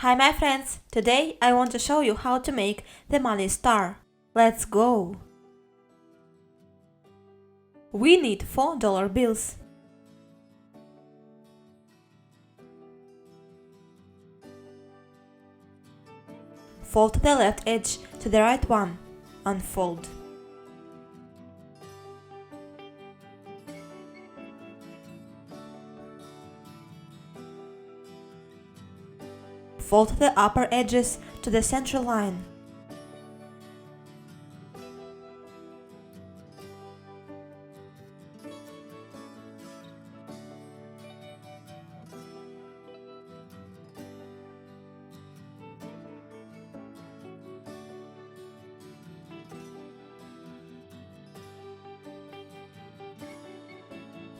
Hi my friends, today I want to show you how to make the money star. Let's go! We need $4 bills. Fold the left edge to the right one. Unfold. Fold the upper edges to the center line.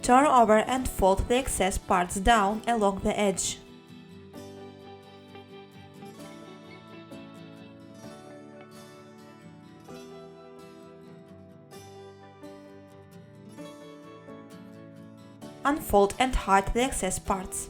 Turn over and fold the excess parts down along the edge. Unfold and hide the excess parts.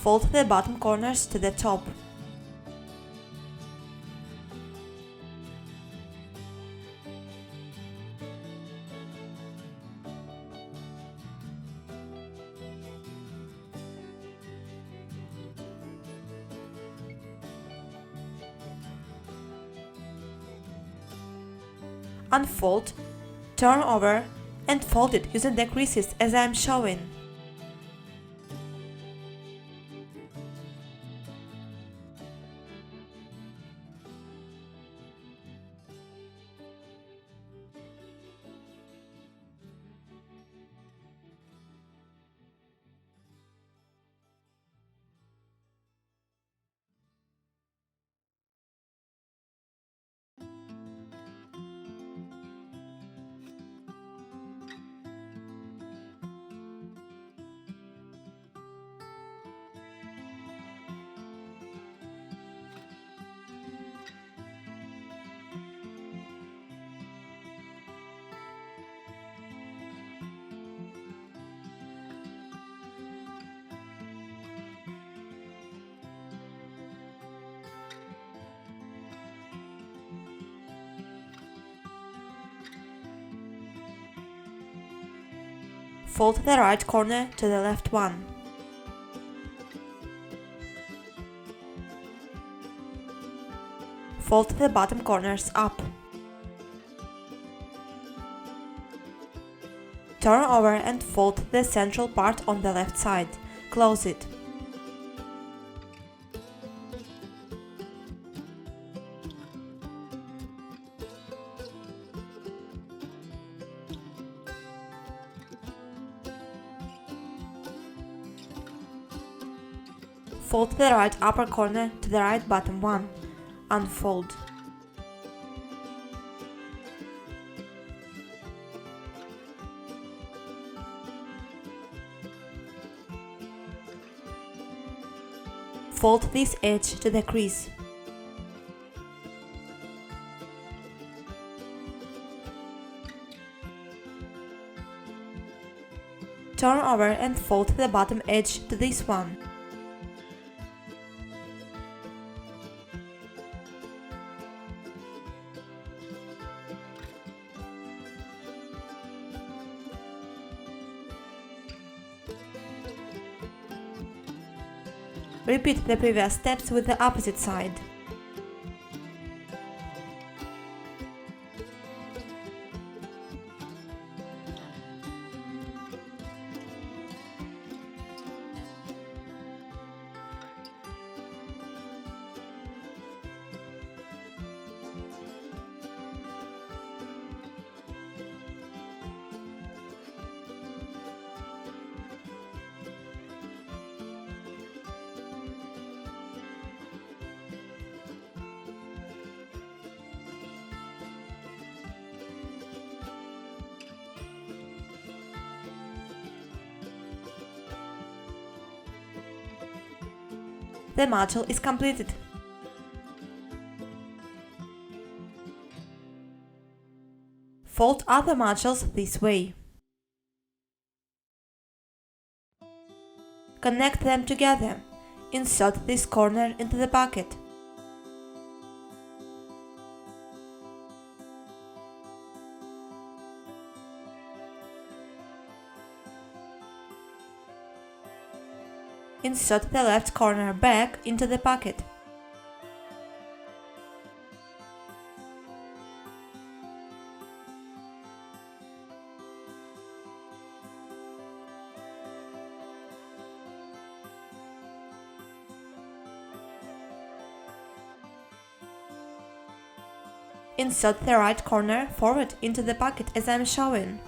Fold the bottom corners to the top. Unfold, turn over and fold it using the creases as I am showing. Fold the right corner to the left one. Fold the bottom corners up. Turn over and fold the central part on the left side. Close it. Fold the right upper corner to the right bottom one. Unfold. Fold this edge to the crease. Turn over and fold the bottom edge to this one. Repeat the previous steps with the opposite side. The module is completed. Fold other modules this way. Connect them together. Insert this corner into the bucket. Insert the left corner back into the bucket. Insert the right corner forward into the bucket as I am showing.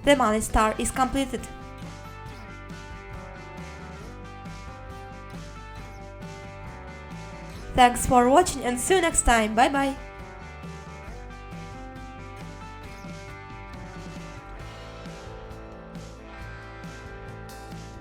The money star is completed. Thanks for watching and see you next time. Bye bye.